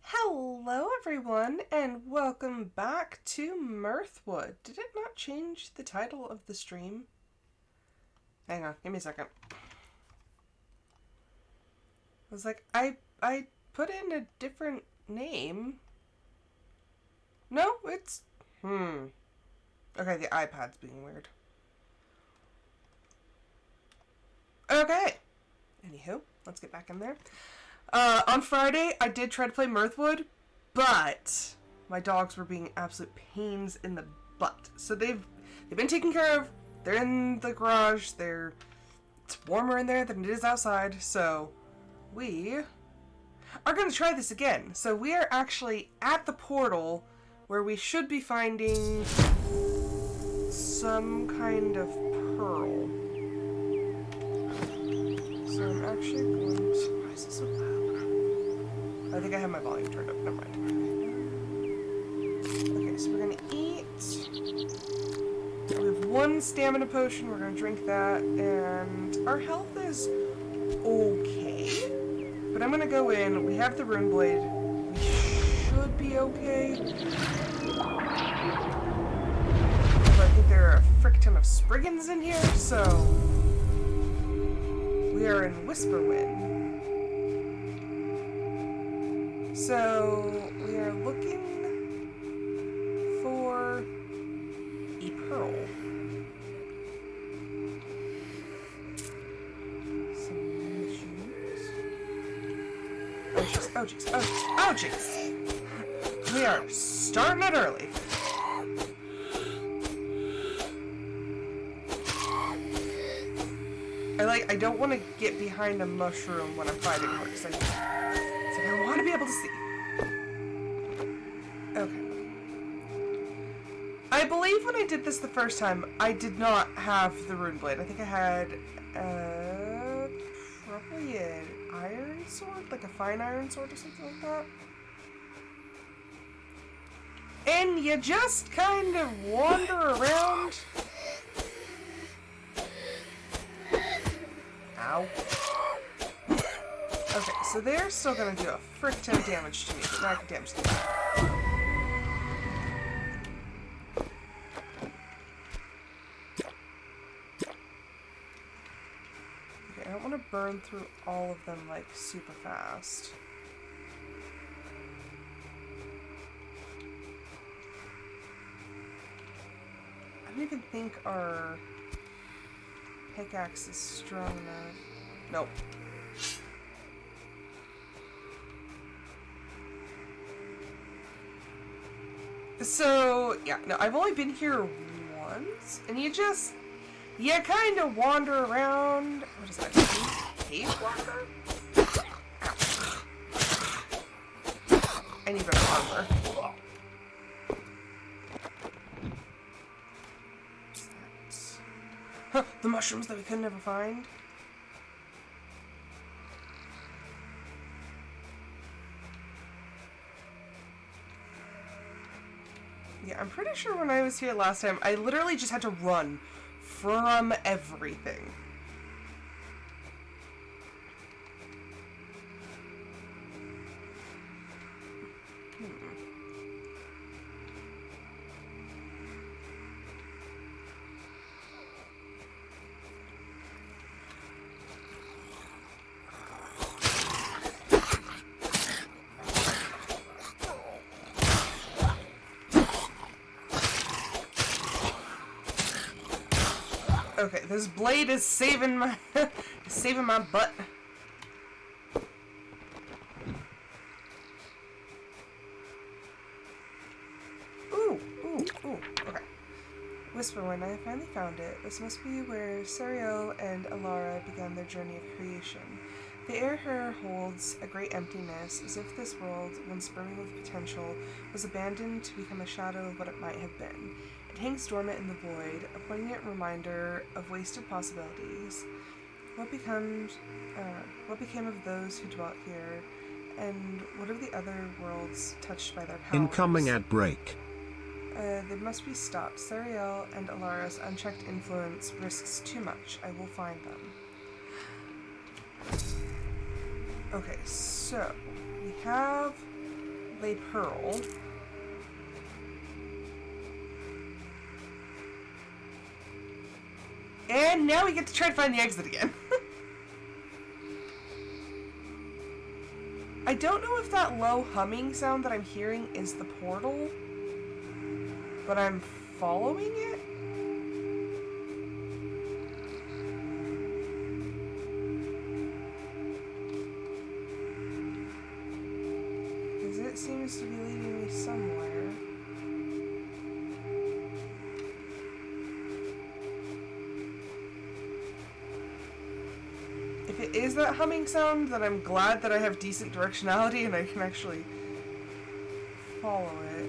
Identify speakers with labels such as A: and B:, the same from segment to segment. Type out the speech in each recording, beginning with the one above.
A: Hello everyone, and welcome back to Mirthwood. Did it not change the title of the stream? Hang on, give me a second. I was like, I put in a different name. No, it's... Okay, the iPad's being weird. Okay. Anywho, let's get back in there. On Friday, I did try to play Mirthwood, but my dogs were being absolute pains in the butt. So they've been taken care of. They're in the garage. It's warmer in there than it is outside. So we are going to try this again. So we are actually at the portal where we should be finding some kind of pearl. So I'm actually going to... Why is it so loud? I think I have my volume turned up. Never mind. Okay, so we're gonna eat. We have one stamina potion. We're gonna drink that, and our health is okay. But I'm gonna go in. We have the rune blade. We should be okay. But I think there are a frick ton of Spriggans in here, so we are in Whisperwind. So, we are looking for a pearl. Some missions. Oh jeez. We are starting it early. I don't want to get behind a mushroom when I'm fighting her, because I want to be able to see. Okay. I believe when I did this the first time, I did not have the rune blade. I think I had probably an iron sword, like a fine iron sword or something like that. And you just kind of wander around. Ow. Okay, so they're still gonna do a frick ton of damage to me, but not damage to me. Okay, I don't want to burn through all of them, like, super fast. I don't even think our pickaxe is strong enough. Nope. So, yeah, no, I've only been here once, and you kind of wander around. What is that? Cave walker? Ow. I need better armor. Huh, the mushrooms that we could never find. Yeah, I'm pretty sure when I was here last time, I literally just had to run from everything. Okay, this blade is saving my saving my butt. Ooh. Okay. Whisper when I finally found it. This must be where Sariel and Alara began their journey of creation. The air here holds a great emptiness, as if this world, once brimming with potential, was abandoned to become a shadow of what it might have been. It hangs dormant in the void, a poignant reminder of wasted possibilities. What became of those who dwelt here, and what of the other worlds touched by their powers?
B: Incoming ad break.
A: They must be stopped. Sariel and Alara's unchecked influence risks too much. I will find them. Okay, so we have Le Pearl. And now we get to try to find the exit again. I don't know if that low humming sound that I'm hearing is the portal, but I'm following it. Because it seems to be leading me somewhere. If it is that humming sound, then I'm glad that I have decent directionality and I can actually follow it.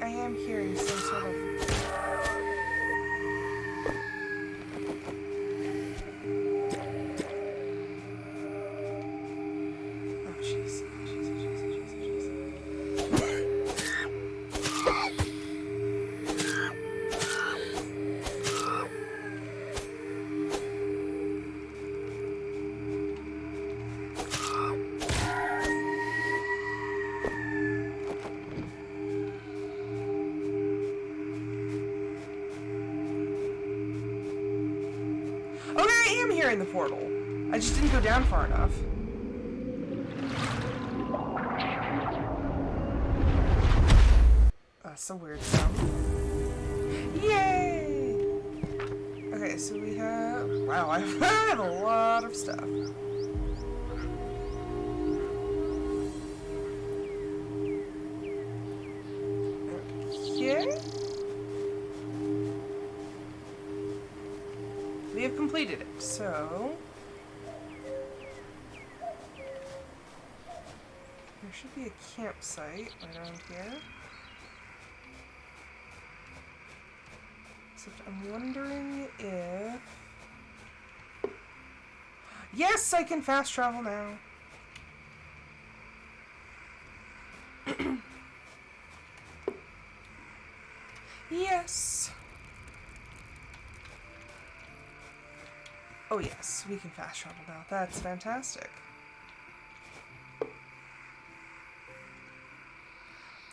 A: I am hearing some sort of... Oh, jeez. In the portal. I just didn't go down far enough. That's a weird sound. Yay! Okay, so we have... Wow, I've had a lot of stuff. Okay. We have completed it, so there should be a campsite right around here. Except I'm wondering if... Yes, I can fast travel now. Yes. Oh yes, we can fast travel now. That's fantastic.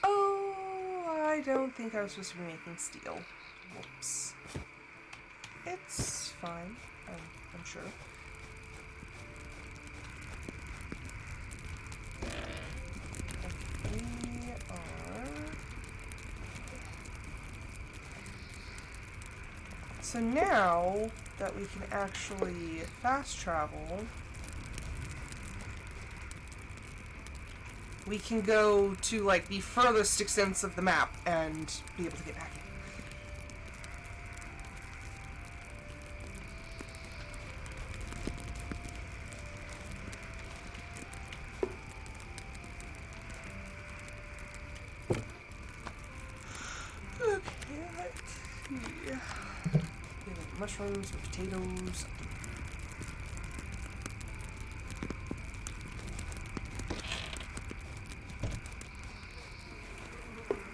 A: Oh, I don't think I was supposed to be making steel. Whoops. It's fine, I'm sure. We are... So now that we can actually fast travel, we can go to, like, the furthest extents of the map and be able to get back in. Okay, let's see. We have mushrooms and potatoes.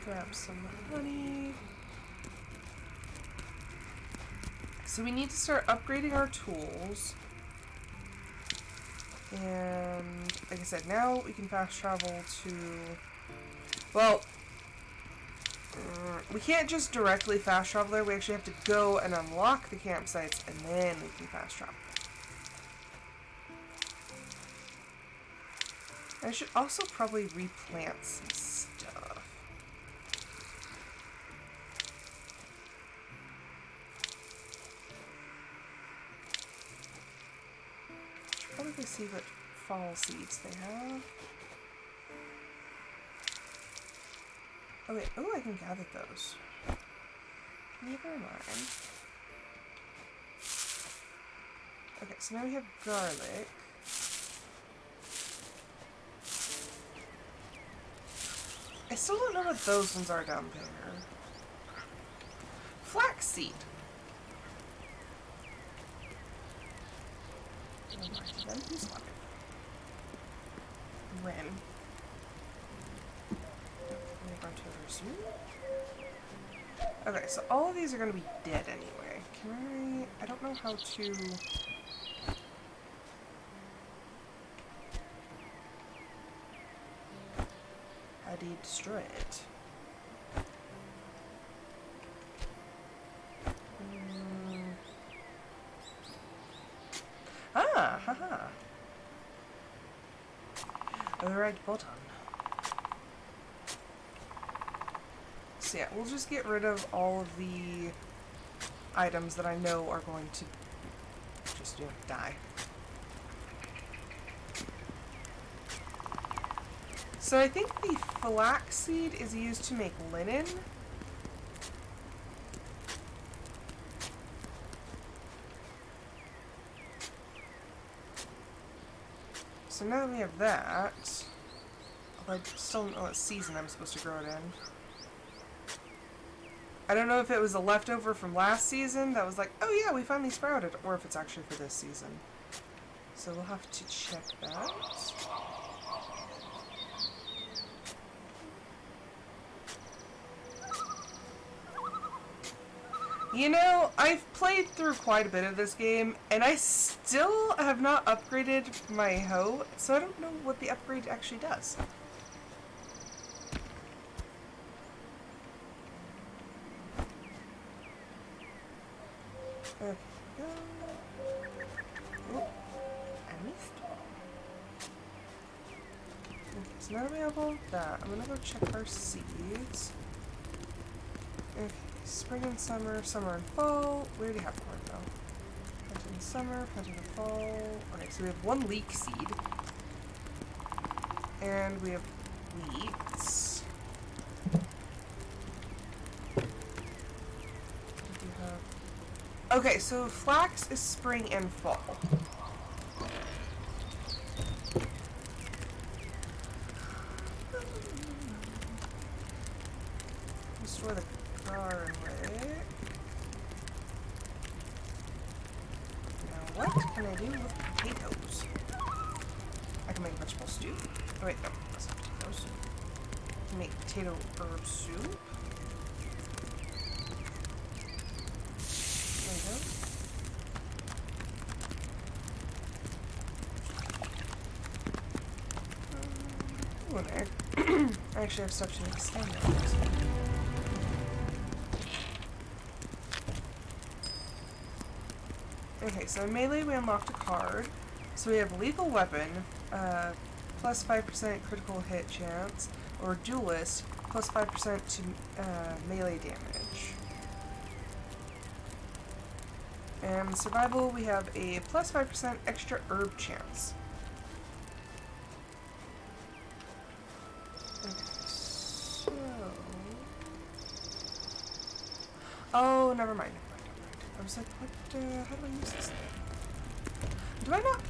A: Grab some honey. So we need to start upgrading our tools. And like I said, now we can fast travel to... Well, we can't just directly fast travel there. We actually have to go and unlock the campsites, and then we can fast travel. I should also probably replant some stuff. Should probably see what fall seeds they have. Oh wait, oh, I can gather those. Never mind. Okay, so now we have garlic. I still don't know what those ones are down there. Flaxseed. Then who's water? Wren. Okay, so all of these are going to be dead anyway. Can I don't know how to... How do you destroy it? Ah, haha. Override button. So yeah, we'll just get rid of all of the items that I know are going to just, you know, die. So I think the flaxseed is used to make linen. So now that we have that, although I still don't know what season I'm supposed to grow it in. I don't know if it was a leftover from last season that was like, oh yeah, we finally sprouted, or if it's actually for this season. So we'll have to check that. You know, I've played through quite a bit of this game, and I still have not upgraded my hoe, so I don't know what the upgrade actually does. Okay, go. Oh, I missed one. Okay, so now we have all that. I'm gonna go check our seeds. Okay, spring and summer, summer and fall. We already have corn though. Plant in summer, plant in the fall. Okay, so we have one leek seed. And we have wheat. Okay, so flax is spring and fall. Restore the garlic. Now what can I do with potatoes? I can make a vegetable stew. Oh wait, no, that's not potatoes. I can make potato herb soup. I actually have stuff to extend those. Okay, so in melee we unlocked a card. So we have lethal weapon, plus 5% critical hit chance, or duelist, plus 5% to melee damage. And survival we have a plus 5% extra herb chance. Oh, never mind, never mind, never mind. I was like, what, how do I use this thing? Do I not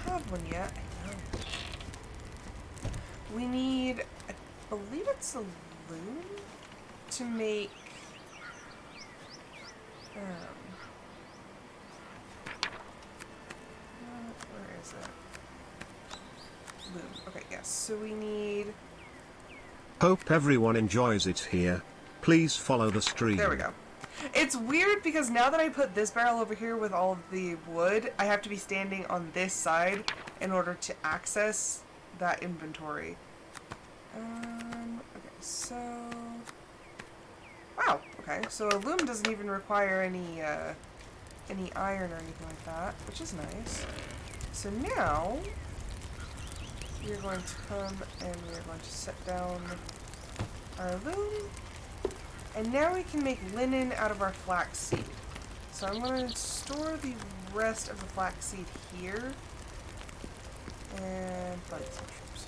A: have one yet? I know. We need, I believe it's a loom to make, where is it? Loom. Okay, yes. So we need...
B: Hope everyone enjoys it here. Please follow the stream.
A: There we go. It's weird because now that I put this barrel over here with all of the wood, I have to be standing on this side in order to access that inventory. Okay, so... Wow, okay. So a loom doesn't even require any iron or anything like that, which is nice. So now, we're going to come and we're going to set down our loom. And now we can make linen out of our flaxseed. So I'm going to store the rest of the flaxseed here. And probably some mushrooms.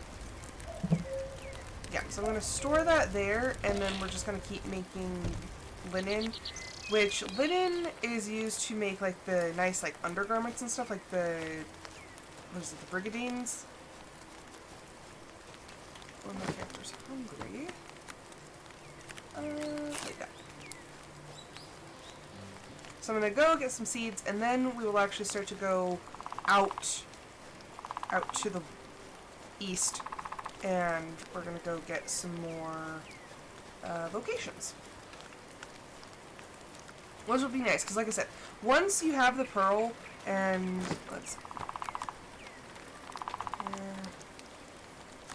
A: Yeah, so I'm going to store that there, and then we're just going to keep making linen. Which, linen is used to make, like, the nice, like, undergarments and stuff, like the... What is it, the brigadines? One of my character's hungry. Like that. So I'm gonna go get some seeds, and then we will actually start to go out to the east, and we're gonna go get some more locations. Which will be nice, because like I said, once you have the pearl, and let's...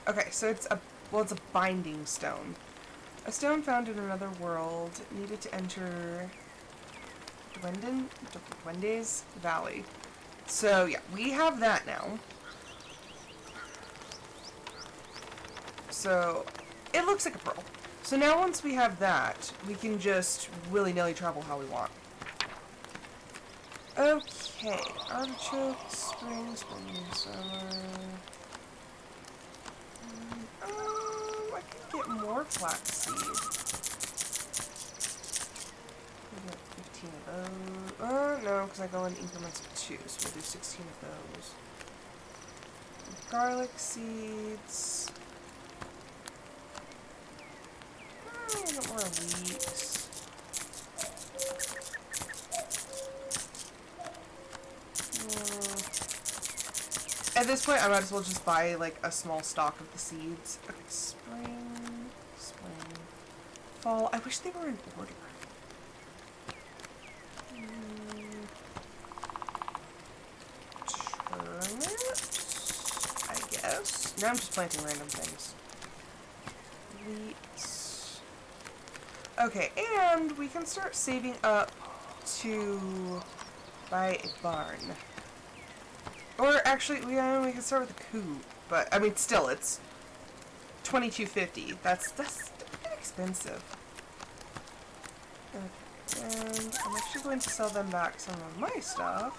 A: okay, so it's a binding stone. A stone found in another world needed to enter Duende's Valley. So yeah, we have that now. So it looks like a pearl. So now once we have that, we can just willy-nilly travel how we want. Okay, artichoke, spring, summer. I can get more flaxseed. We got 15 of those. No, because I go in increments of 2, so we'll do 16 of those. Garlic seeds. A little more wheat. At this point, I might as well just buy, like, a small stock of the seeds. Okay, spring, fall. I wish they were in order. Turnips, I guess. Now I'm just planting random things. Wheat. Okay, and we can start saving up to buy a barn. Or actually, we can start with a coop, but I mean, still, it's $22.50. That's a bit expensive. Okay, and I'm actually going to sell them back some of my stuff.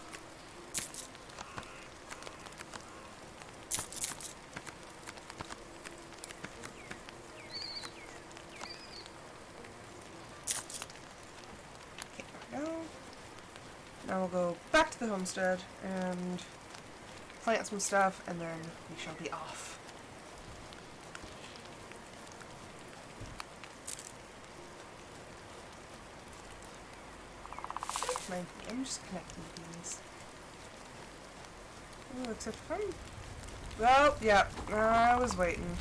A: Okay, there we go. Now we'll go back to the homestead and plant some stuff, and then we shall be off. I'm just connecting these. Oh, except if I'm... Well, yeah, I was waiting.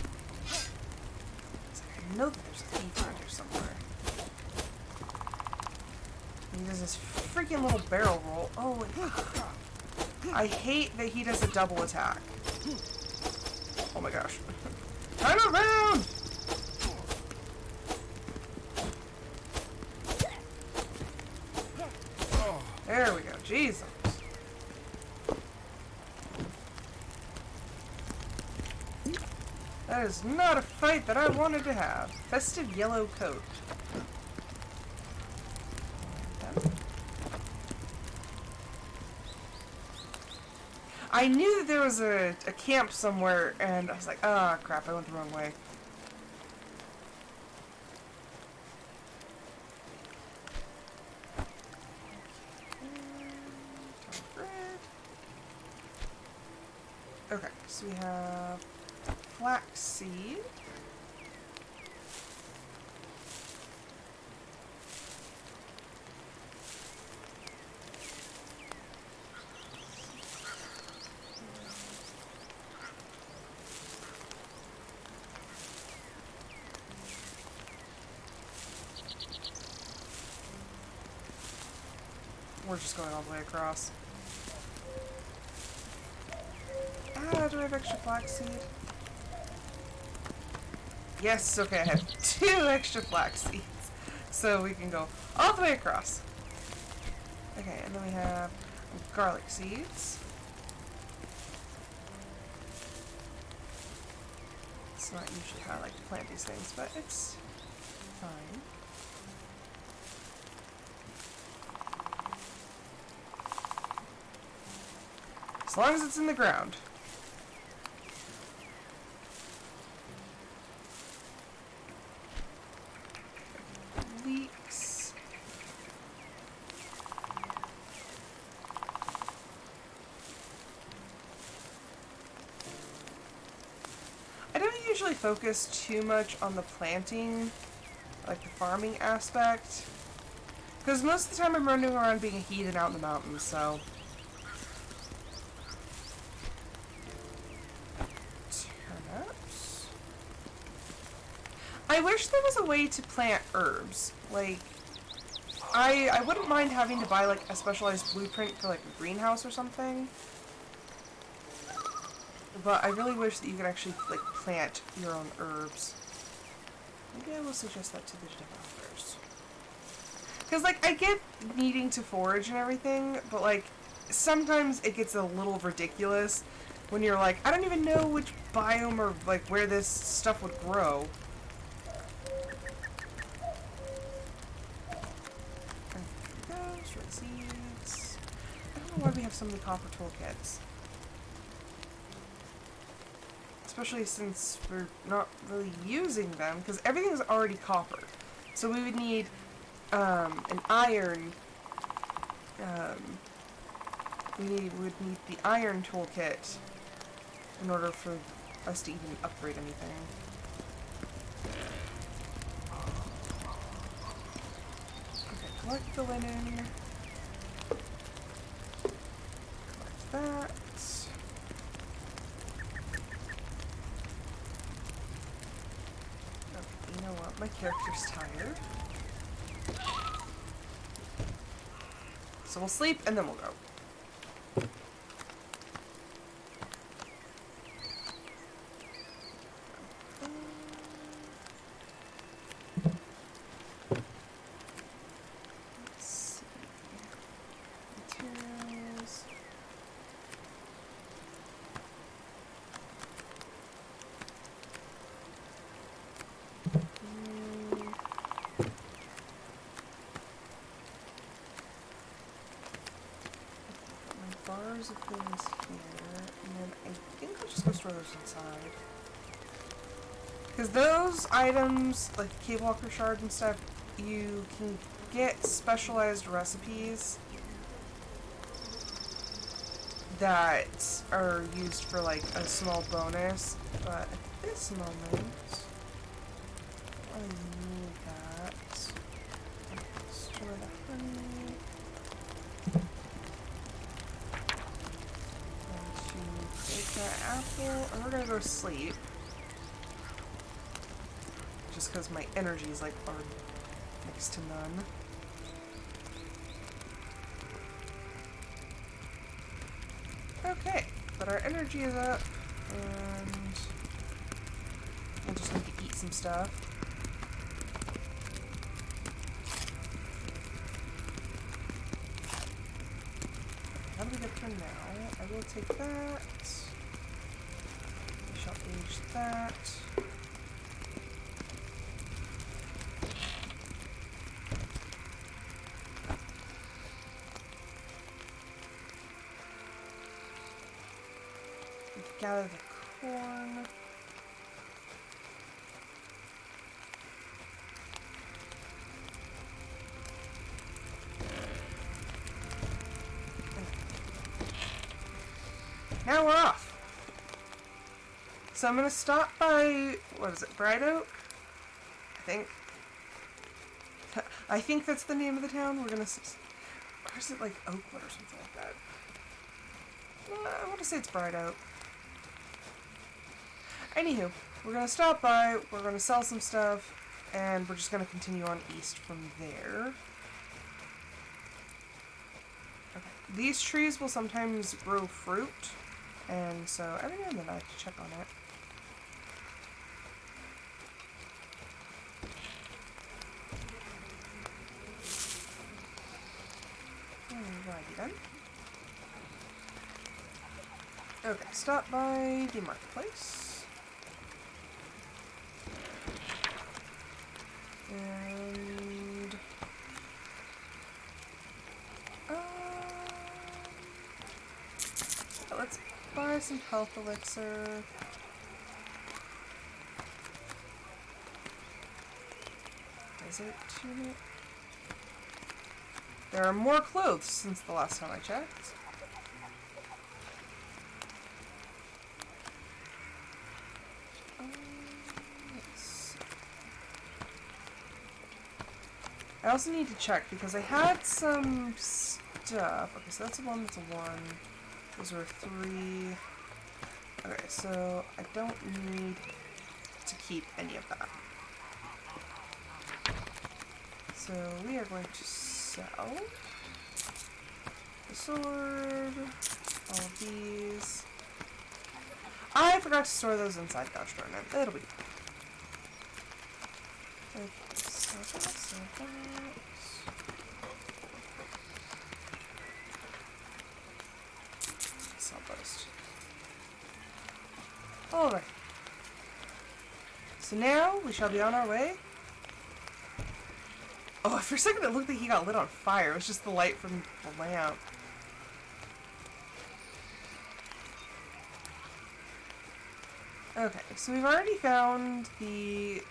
A: I know that there's a thief around here somewhere. He does this freaking little barrel roll. Oh, wait. I hate that he does a double attack. Oh my gosh. Turn around! There we go. Jesus. That is not a fight that I wanted to have. Festive yellow coat. I knew that there was a camp somewhere, and I was like, ah, crap, I went the wrong way. Okay, so we have flaxseed. We're just going all the way across. Ah, do I have extra flaxseed? Yes, okay, I have 2 extra flax seeds. So we can go all the way across. Okay, and then we have garlic seeds. It's not usually how I like to plant these things, but it's fine. As long as it's in the ground. Leeks. I don't usually focus too much on the planting, like the farming aspect, because most of the time I'm running around being a heathen out in the mountains, so. Turnips. I wish there was a way to plant herbs. Like, I wouldn't mind having to buy like a specialized blueprint for like a greenhouse or something. But I really wish that you could actually like plant your own herbs. Maybe I will suggest that to the developers. Because like I get needing to forage and everything, but like sometimes it gets a little ridiculous when you're like, I don't even know which biome or like where this stuff would grow. Short seeds. I don't know why we have so many copper toolkits. Especially since we're not really using them, because everything's already copper. So we would need an iron. We would need the iron toolkit in order for us to even upgrade anything. Okay, collect the linen. Collect that. Okay, you know what? My character's tired. So we'll sleep and then we'll go. Let's see. Materials. Bars of things here, and then I think I'll just go store those inside. Because those items, like the cave walker shard and stuff, you can get specialized recipes that are used for like a small bonus, but at this moment, I need that. Store the honey. Apple, and we're gonna go sleep. Just because my energy is like are next to none. Okay, but our energy is up, and we'll just need to eat some stuff. How do we get for now? I will take that. Shall age that. Gather the corn. Now we're off. So I'm gonna stop by, what is it, Bright Oak? I think. I think that's the name of the town. We're gonna, or is it like Oakwood or something like that? I want to say it's Bright Oak. Anywho, we're gonna stop by, we're gonna sell some stuff, and we're just gonna continue on east from there. Okay. These trees will sometimes grow fruit, and so every now and then I have to check on it. Alrighty then. Okay, stop by the marketplace. And let's buy some health elixir. Is it 2 minutes? There are more clothes since the last time I checked. Let's see. I also need to check because I had some stuff. Okay, so that's a 1, that's a 1. Those are 3. Okay, so I don't need to keep any of that. So we are going to sell the sword, all of these. I forgot to store those inside. Gosh darn it. It'll be fine. Okay, so that. Sell those. Alright. So now we shall be on our way. Oh, for a second it looked like he got lit on fire. It was just the light from the lamp. Okay, so we've already found the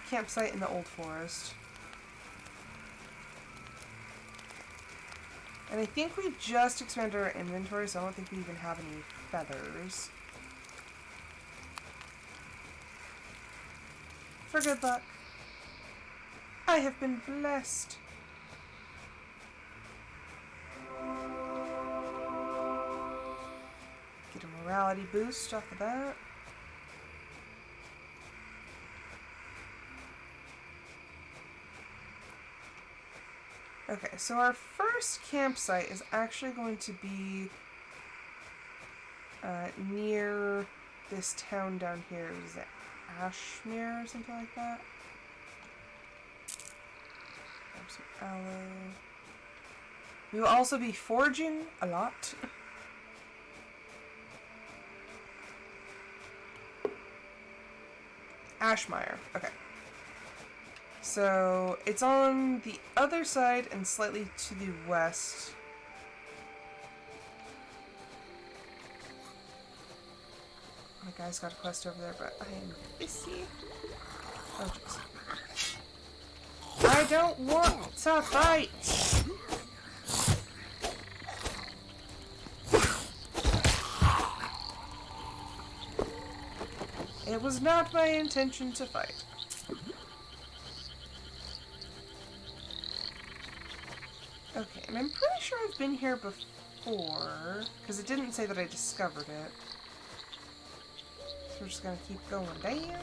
A: campsite in the Old Forest. And I think we just expanded our inventory, so I don't think we even have any feathers. For good luck. I have been blessed. Get a morality boost off of that. Okay, so our first campsite is actually going to be near this town down here. Is it Ashmere or something like that? Grab some aloe. We will also be foraging a lot. Ashmere. Okay. So it's on the other side and slightly to the west. My guy's got a quest over there, but I am busy. Oh, jeez. I don't want to fight! It was not my intention to fight. Okay, and I'm pretty sure I've been here before, because it didn't say that I discovered it. So we're just gonna keep going down.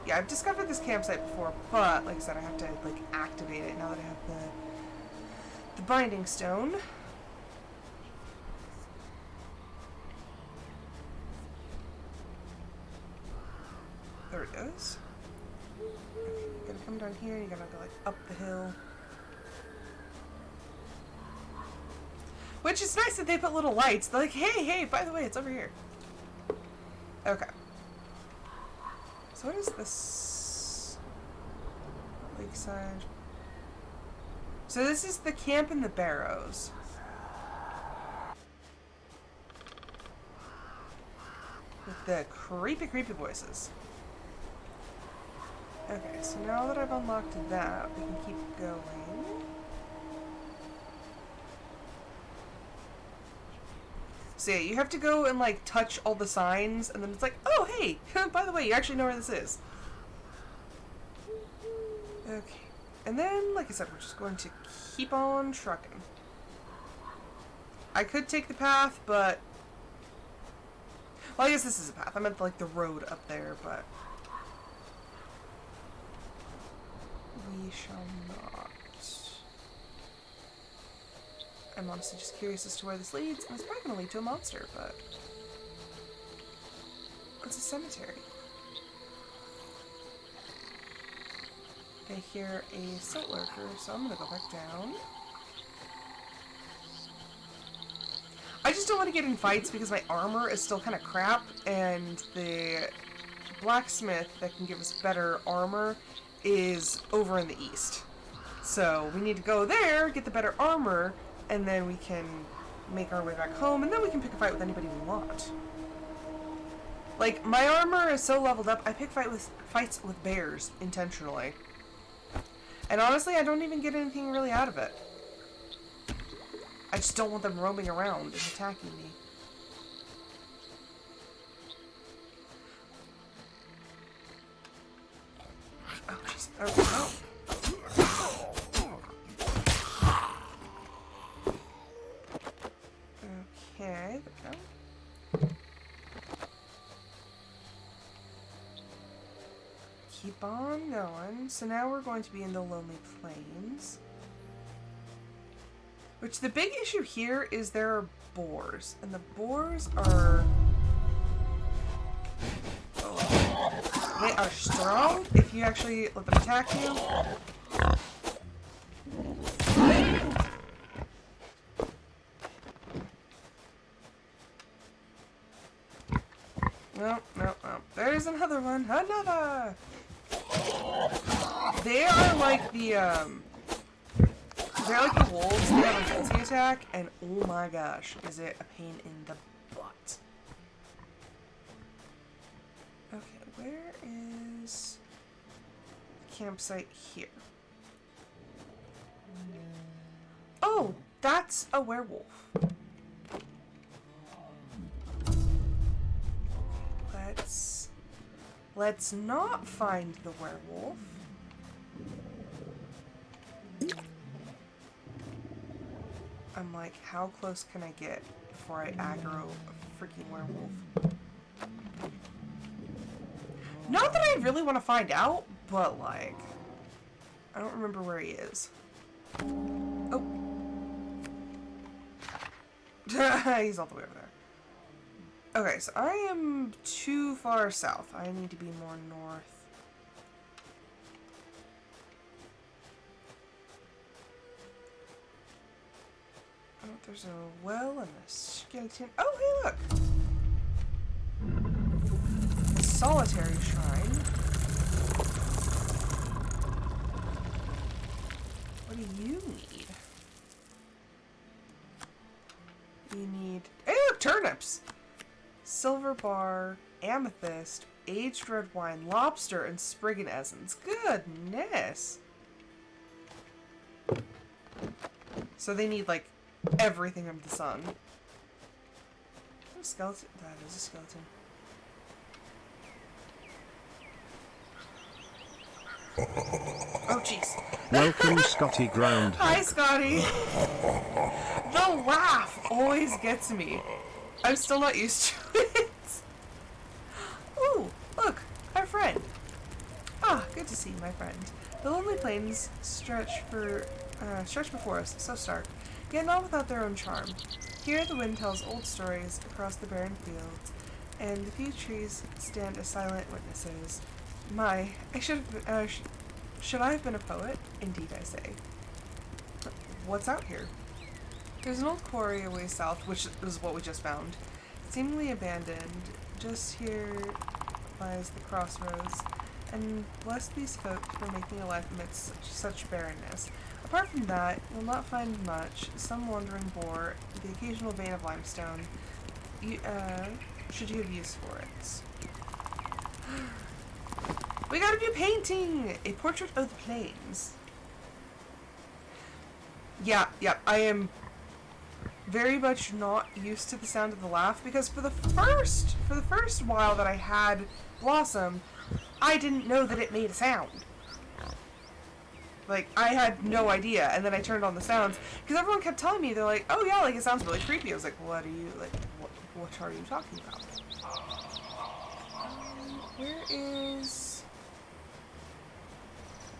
A: Yeah, I've discovered this campsite before, but like I said, I have to like activate it now that I have the binding stone. There it goes. Okay, you're gonna come down here, you're gonna go like up the hill. Which is nice that they put little lights. They're like, hey, by the way, it's over here. Okay. So what is this? Lakeside. So this is the camp in the Barrows. With the creepy voices. Okay, so now that I've unlocked that, we can keep going. So yeah, you have to go and like touch all the signs, and then it's like, oh hey, by the way, you actually know where this is. Okay, and then like I said, we're just going to keep on trucking. I could take the path, but well, I guess this is a path. I meant like the road up there, but we shall not. I'm honestly just curious as to where this leads, and it's probably going to lead to a monster, but it's a cemetery. I hear a silt lurker, so I'm going to go back down. I just don't want to get in fights because my armor is still kind of crap, and the blacksmith that can give us better armor is over in the east. So we need to go there, get the better armor, and then we can make our way back home, and then we can pick a fight with anybody we want. Like, my armor is so leveled up, I pick fights with bears intentionally. And honestly, I don't even get anything really out of it. I just don't want them roaming around and attacking me. Oh, jeez. Oh, okay, there we go. Keep on going. So now we're going to be in the Lonely Plains. Which the big issue here is there are boars. And the boars are... oh, they are strong if you actually let them attack you. No. There's another one. Another! They are like the, they're like the wolves. They have a multi-attack, and oh my gosh, is it a pain in the butt. Okay, where is the campsite here? Oh, that's a werewolf. Let's not find the werewolf. I'm like, how close can I get before I aggro a freaking werewolf? Not that I really want to find out, but like, I don't remember where he is. Oh. He's all the way over there. Okay, so I am too far south. I need to be more north. Oh, there's a well and a skeleton. Oh, hey, look! A solitary shrine. What do you need? You need... hey, look, turnips! Silver bar, amethyst, aged red wine, lobster, and Spriggan essence. Goodness! So they need, like, everything under the sun. A skeleton? That is a skeleton. Oh, jeez.
B: Welcome, Scotty Ground.
A: Hi, Scotty. The laugh always gets me. I'm still not used to it. Ooh, look, our friend. Ah, good to see you, my friend. The lonely plains stretch before us, so stark, yet not without their own charm. Here the wind tells old stories across the barren fields, and the few trees stand as silent witnesses. My, should I have been a poet? Indeed I say. What's out here? There's an old quarry away south, which is what we just found. Seemingly abandoned. Just here lies the crossroads, and bless these folk for making a life amidst such barrenness. Apart from that, you'll not find much. Some wandering boar, the occasional vein of limestone. Should you have use for it? We got a new painting! A portrait of the plains. Yeah, I am very much not used to the sound of the laugh, because for the first while that I had Blossom, I didn't know that it made a sound. Like, I had no idea, and then I turned on the sounds, because everyone kept telling me, they're like, oh yeah, like, it sounds really creepy. I was like, what are you, like, what are you talking about?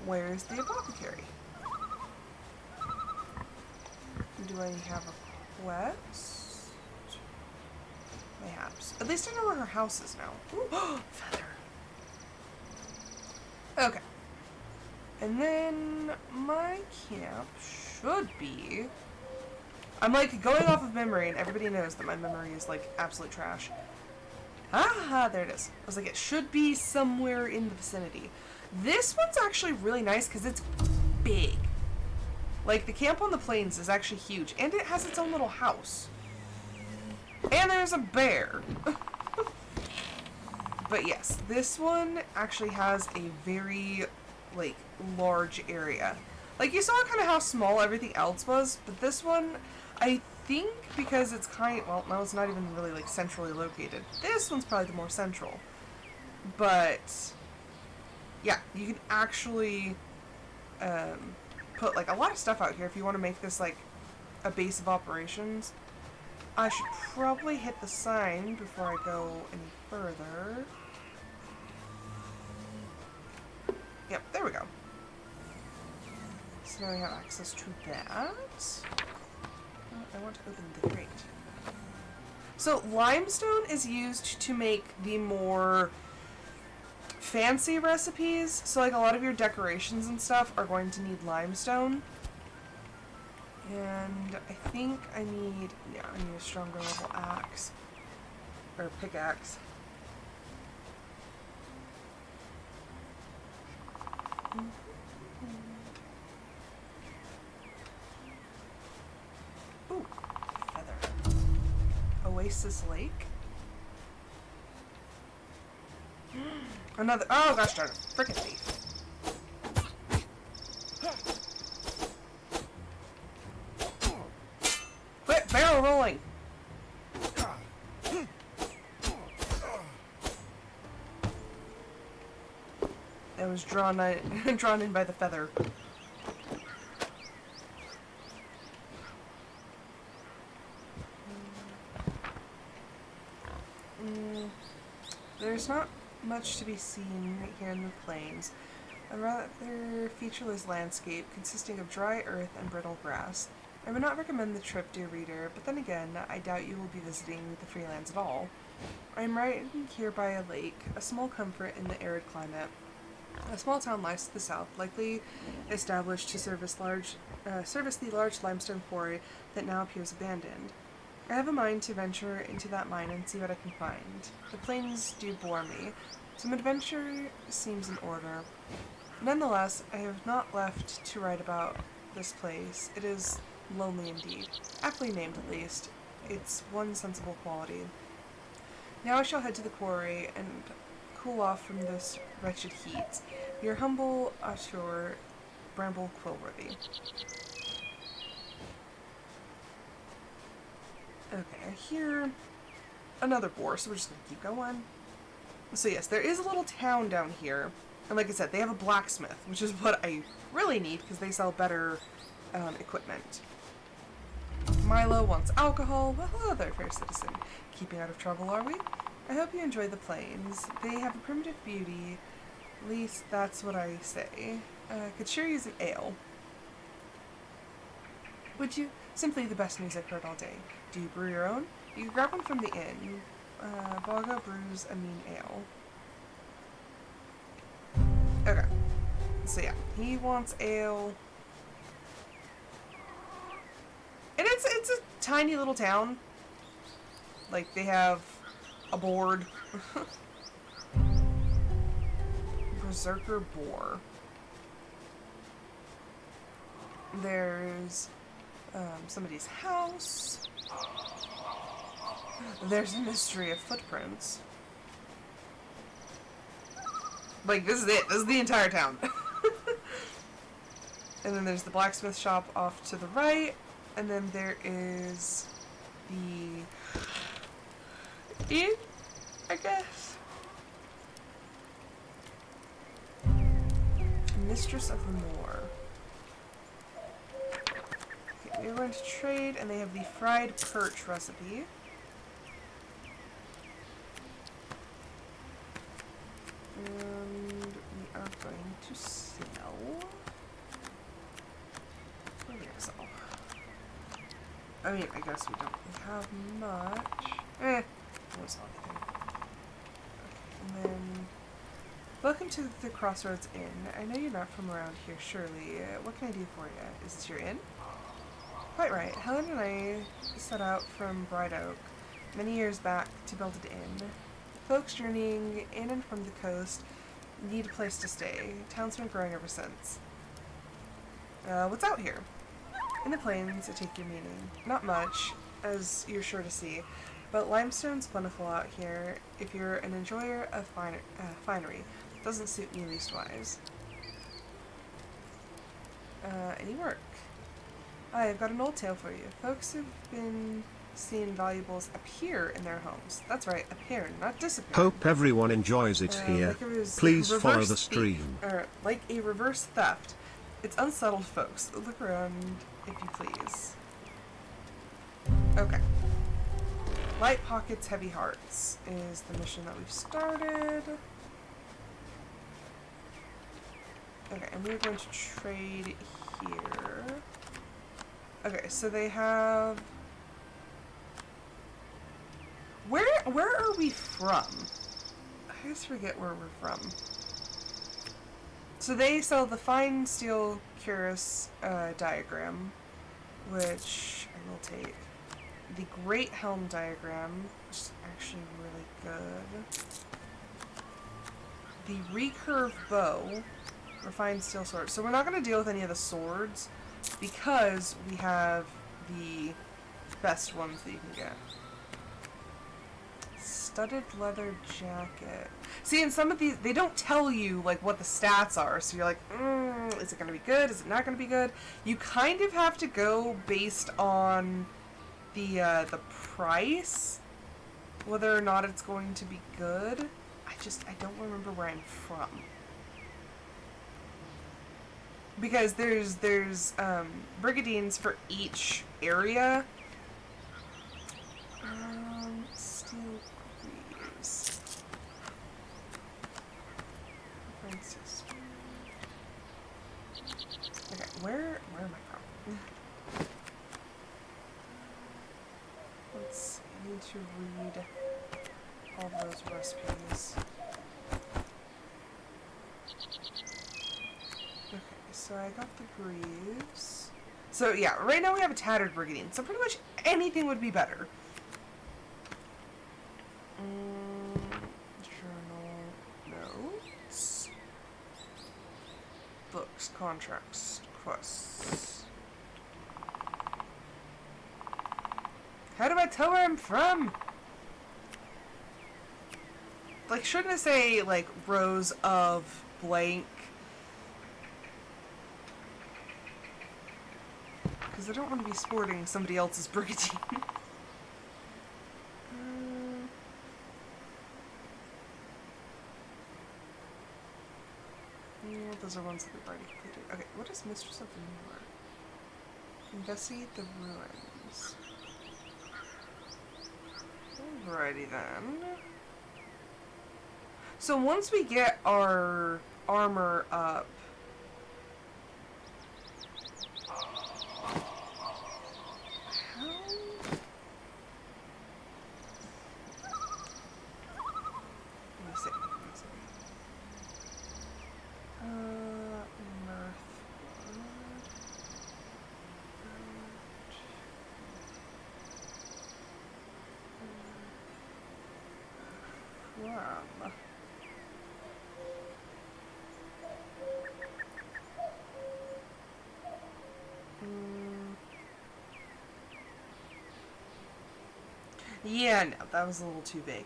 A: Where's the apothecary? Do I have a quest? Mayhaps. At least I know where her house is now. Ooh, feather. Okay. And then my camp should be... I'm like going off of memory, and everybody knows that my memory is like absolute trash. Ah, there it is. I was like, it should be somewhere in the vicinity. This one's actually really nice because it's big. Like, the camp on the plains is actually huge, and it has its own little house. And there's a bear. But yes, this one actually has a very, like, large area. Like, you saw kind of how small everything else was, but this one, I think because it's well, no, it's not even really, like, centrally located. This one's probably the more central. But, yeah, you can actually, put, like, a lot of stuff out here if you want to make this, like, a base of operations. I should probably hit the sign before I go any further. Yep, there we go. So now we have access to that. I want to open the crate. So limestone is used to make the more fancy recipes. So like a lot of your decorations and stuff are going to need limestone. And I think I need a stronger level axe. Or pickaxe. Ooh, feather. Oasis Lake. Another. Oh gosh darn it. Frickin' thief. Quit barrel rolling. That was drawn in by the feather. There's not much to be seen right here in the plains. A rather featureless landscape consisting of dry earth and brittle grass. I would not recommend the trip, dear reader, but then again, I doubt you will be visiting the Freelands at all. I am right here by a lake, a small comfort in the arid climate. A small town lies to the south, likely established to service the large limestone quarry that now appears abandoned. I have a mind to venture into that mine and see what I can find. The plains do bore me. Some adventure seems in order. Nonetheless, I have not left to write about this place. It is lonely indeed. Aptly named, at least. It's one sensible quality. Now I shall head to the quarry and cool off from this wretched heat. Your humble auteur, Bramble Quillworthy. Okay, I hear another boar, so we're just gonna keep going. So yes, there is a little town down here. And like I said, they have a blacksmith, which is what I really need, because they sell better equipment. Milo wants alcohol. Well, hello there, fair citizen. Keeping out of trouble, are we? I hope you enjoy the plains. They have a primitive beauty. At least that's what I say. Could sure use an ale. Would you? Simply the best news I've heard all day. Do you brew your own? You can grab one from the inn. Bogo brews a mean ale. Okay. So yeah, he wants ale. And it's a tiny little town. Like, they have a board. Berserker boar. There's somebody's house. There's a mystery of footprints. Like, this is it. This is the entire town. And then there's the blacksmith shop off to the right. And then there is in, I guess. Mistress of the Moor. Okay, we're going to trade, and they have the fried perch recipe. And we are going to sell. What are we gonna sell? I mean, I guess we don't really have much. Won't sell anything. Okay, and then welcome to the Crossroads Inn. I know you're not from around here, surely. What can I do for you? Is this your inn? Quite right. Helen and I set out from Bright Oak many years back to build an inn. Folks journeying in and from the coast need a place to stay. Town's been growing ever since. What's out here? In the plains, I take your meaning. Not much, as you're sure to see, but limestone's plentiful out here if you're an enjoyer of finery. Doesn't suit me leastwise. Any work? I've got an old tale for you. Folks have been seeing valuables appear in their homes. That's right, appear, not disappear.
B: Hope everyone enjoys it here.
A: Like
B: Please follow the stream.
A: Like a reverse theft. It's unsettled, folks. Look around, if you please. Okay. Light pockets, heavy hearts is the mission that we've started. Okay, and we're going to trade here. Okay, so they have... Where are we from? I always forget where we're from. So they sell the fine steel cuirass diagram, which I will take. The great helm diagram, which is actually really good. The recurve bow, refined steel sword. So we're not going to deal with any of the swords because we have the best ones that you can get. Studded leather jacket. See, in some of these, they don't tell you, like, what the stats are, so you're like, is it going to be good? Is it not going to be good? You kind of have to go based on the price, whether or not it's going to be good. I don't remember where I'm from. Because there's brigadines for each area. Steel greaves. Okay, where am I from? Let's see, I need to read all those recipes. Okay, so I got the greaves. So yeah, right now we have a tattered brigadine, so pretty much anything would be better. Journal notes. Books, contracts, quests. How do I tell where I'm from? Like, shouldn't it say, like, rows of blank? Because I don't want to be sporting somebody else's brigantine. Those are ones that we've already completed. Okay, what is Mistress of the Moor? Investigate the ruins. Alrighty then. So once we get our armor up, yeah, no, that was a little too big.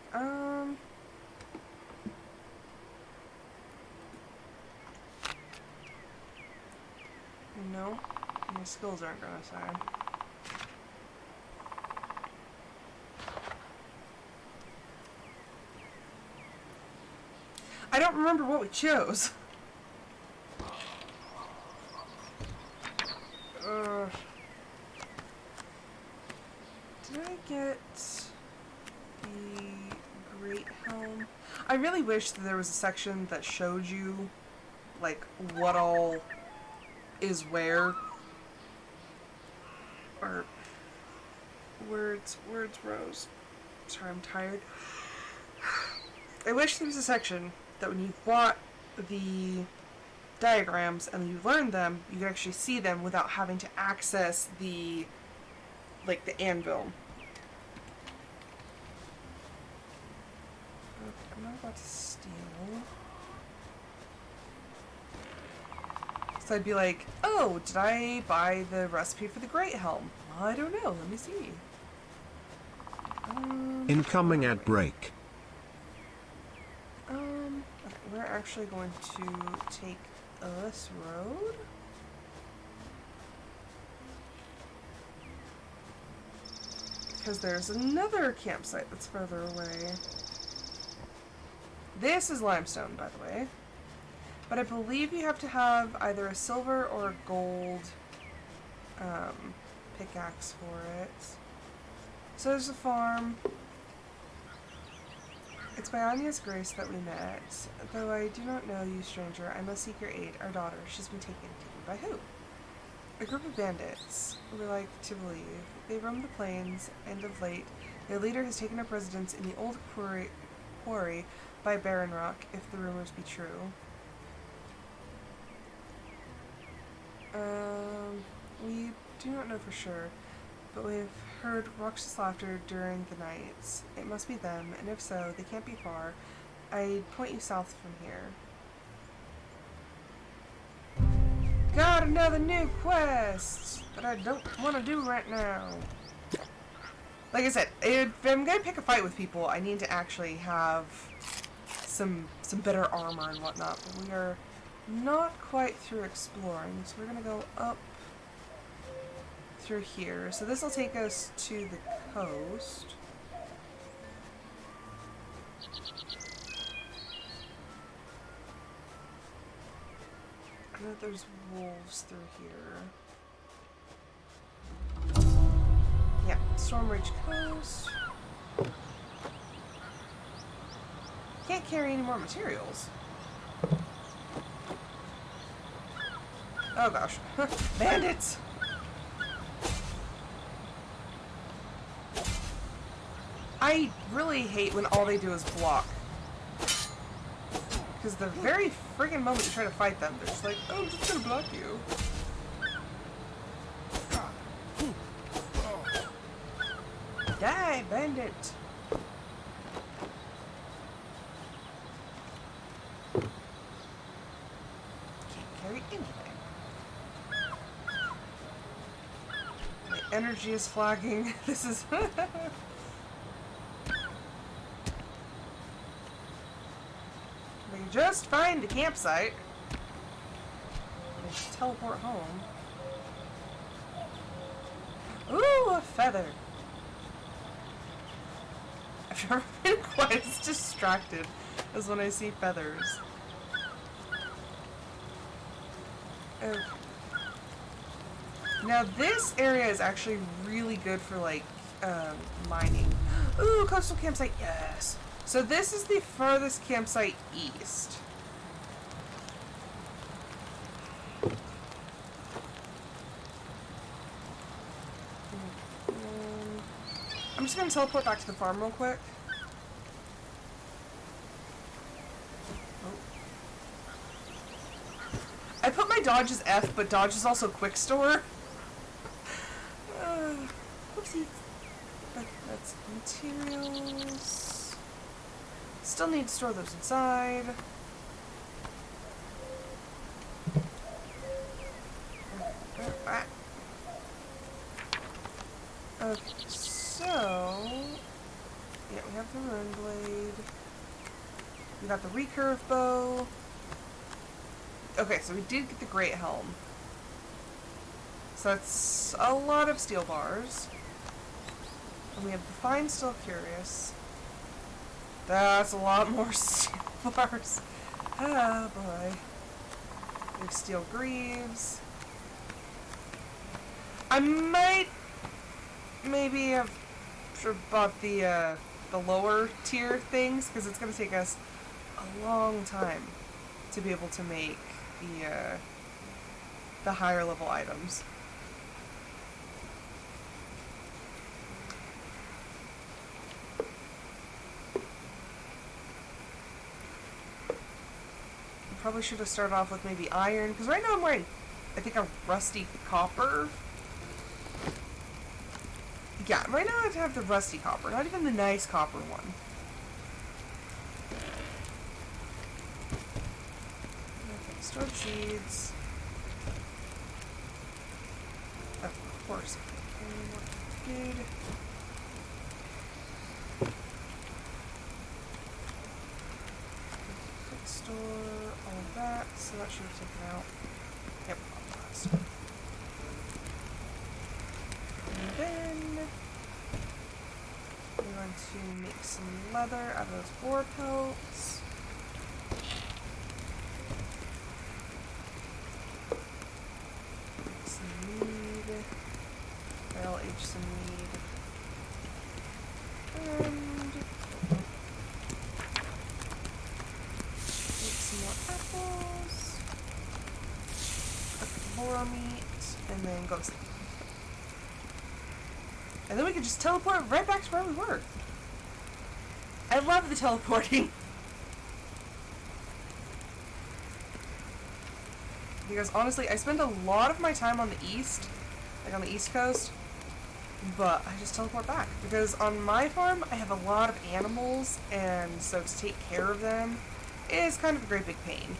A: No, my skills aren't gonna say. I don't remember what we chose. Did I get the Great Helm? I really wish that there was a section that showed you, like, what all is where. Or, words, Rose. Sorry, I'm tired. I wish there was a section that when you bought the diagrams and you learned them, you could actually see them without having to access the, like, the anvil. Okay, I'm not about to steal. So I'd be like, oh, did I buy the recipe for the Great Helm? Well, I don't know. Let me see.
B: Incoming ad break.
A: Okay, we're actually going to take this road. Because there's another campsite that's further away. This is limestone, by the way. But I believe you have to have either a silver or a gold pickaxe for it. So there's a farm. It's by Anya's grace that we met. Though I do not know you, stranger, I must seek your aid. Our daughter, she's been taken. Taken by who? A group of bandits, we like to believe. They roam the plains, and of late, their leader has taken up residence in the old quarry by Barren Rock, if the rumors be true. We do not know for sure, but we've heard raucous laughter during the nights. It must be them, and if so, they can't be far. I'd point you south from here. Got another new quest that I don't want to do right now. Like I said, if I'm gonna pick a fight with people, I need to actually have some better armor and whatnot. But we are not quite through exploring, so we're gonna go up through here. So this will take us to the coast. I know there's wolves through here. Yeah, Stormridge Coast. Can't carry any more materials. Oh gosh. Bandits! I really hate when all they do is block. Because the very friggin' moment you try to fight them, they're just like, oh, I'm just gonna block you. Die, bandit! Can't carry anything. My energy is flagging. This is... We can just find the campsite. And just teleport home. Ooh, a feather. I've never been quite as distracted as when I see feathers. Okay. Now this area is actually really good for like mining. Ooh, coastal campsite, yes. So this is the furthest campsite east. I'm just gonna teleport back to the farm real quick. Oh. I put my dodge as F, but dodge is also quick store. Whoopsies. Okay, that's materials. Still need to store those inside. Okay, so yeah, we have the rune blade. We got the recurve bow. Okay, so we did get the great helm. So that's a lot of steel bars. And we have the fine still curious. That's a lot more steel bars. Oh boy. We have steel greaves. I might maybe have sort of bought the lower tier things, because it's going to take us a long time to be able to make the higher level items. Probably should have started off with maybe iron, because right now I'm wearing, I think, a rusty copper. Yeah, right now I have the rusty copper, not even the nice copper one. Okay, stored seeds. Of course. Good. Quick store, all of that, so that should have taken out. Yep, all that stuff. And then we're going to make some leather out of those boar pelts. Make some mead. Barrel age some mead. And make some more apples. Cook the boar meat, and then go to sleep. And then we can just teleport right back to where we were. I love the teleporting. Because honestly, I spend a lot of my time on the east, like on the east coast, but I just teleport back. Because on my farm, I have a lot of animals, and so to take care of them is kind of a great big pain.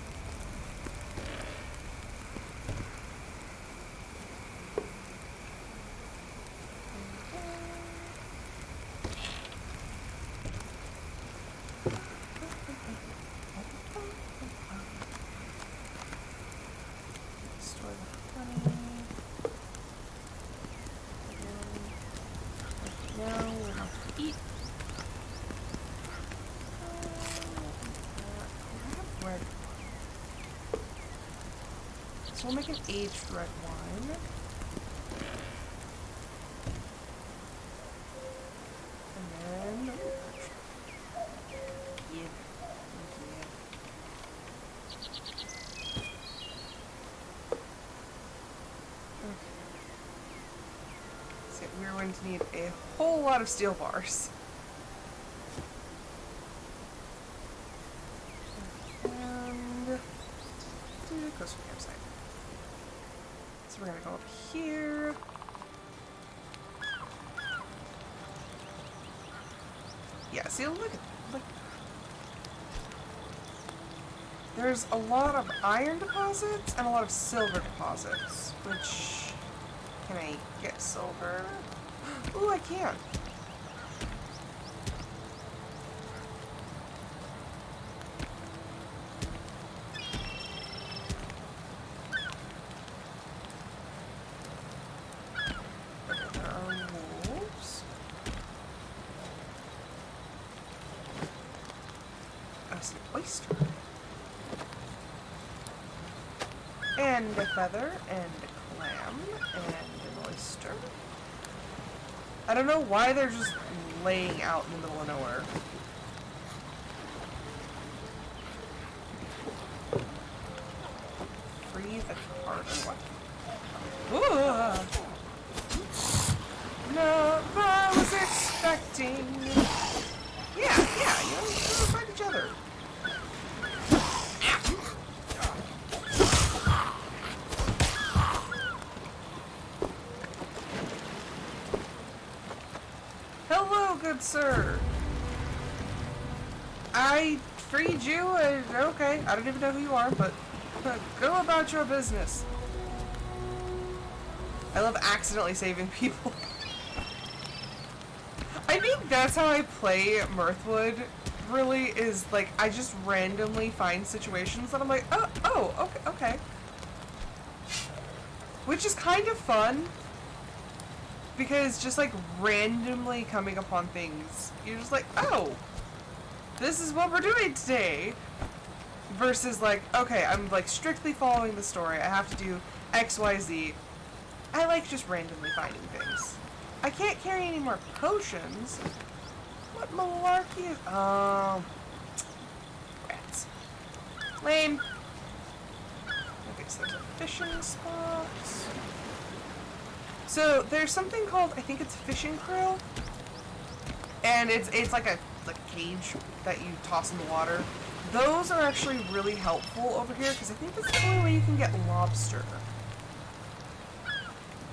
A: So we'll make an aged red wine. And then... Yeah. Okay. So we're going to need a whole lot of steel bars. And... coastal campsite. So we're gonna go up here. Yeah, see, look. There's a lot of iron deposits and a lot of silver deposits. Which, can I get silver? Ooh, I can. Oyster. And a feather, and a clam, and an oyster. I don't know why they're just laying out in the middle of nowhere. Free the card or what? Ooh. No, I was expecting. Yeah, you know, we'll find each other. Hello, good sir. I freed you. Okay, I don't even know who you are, but go about your business. I love accidentally saving people. I think that's how I play Mirthwood, really, is like, I just randomly find situations that I'm like, oh, okay. Which is kind of fun, because just like randomly coming upon things, you're just like, oh, this is what we're doing today. Versus like, okay, I'm like strictly following the story. I have to do X, Y, Z. I like just randomly finding things. I can't carry any more potions. What malarkey is... Oh. Rats. Lame. Okay, so there's a fishing spot. So there's something called, I think it's fishing krill. And it's like a cage that you toss in the water. Those are actually really helpful over here because I think that's the only way you can get lobster.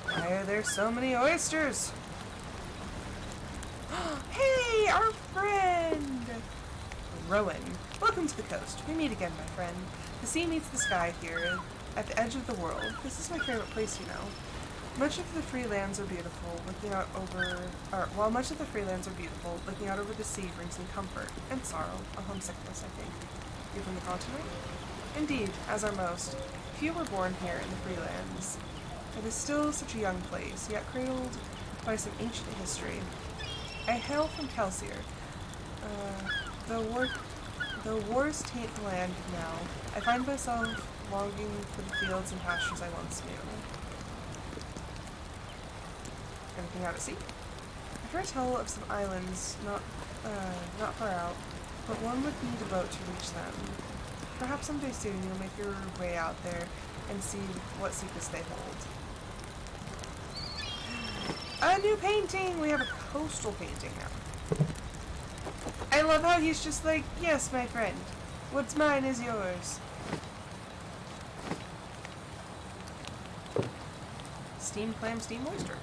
A: Why are there so many oysters? Hey, our friend! Rowan. Welcome to the coast. We meet again, my friend. The sea meets the sky here, at the edge of the world. This is my favorite place, you know. Much of the free lands are beautiful, while much of the free lands are beautiful, looking out over the sea brings me comfort and sorrow, a homesickness, I think. You're from the continent? Indeed, as are most. Few were born here in the free lands. It is still such a young place, yet cradled by some ancient history. I hail from Kelsier. Though wars taint the land now, I find myself longing for the fields and pastures I once knew. Anything out at sea? I've heard tell of some islands not far out, but one would need a boat to reach them. Perhaps someday soon you'll make your way out there and see what secrets they hold. A new painting! We have a coastal painting now. I love how he's just like, yes, my friend. What's mine is yours. Steamed clam, steamed oyster.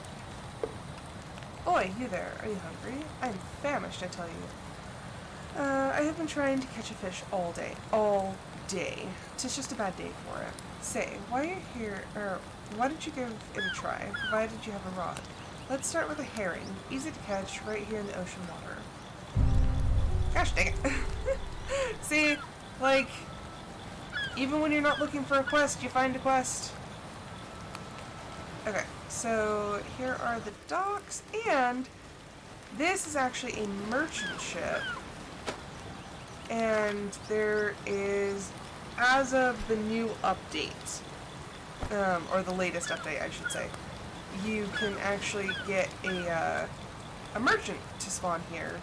A: Oi, you there. Are you hungry? I am famished, I tell you. I have been trying to catch a fish all day. All day. 'Tis just a bad day for it. Say, why are you here, why don't you give it a try, provided you have a rod? Let's start with a herring. Easy to catch, right here in the ocean water. Gosh dang it. See, like, even when you're not looking for a quest, you find a quest. Okay, so here are the docks, and this is actually a merchant ship. And there is, as of the new update, or the latest update, I should say, you can actually get a merchant to spawn here.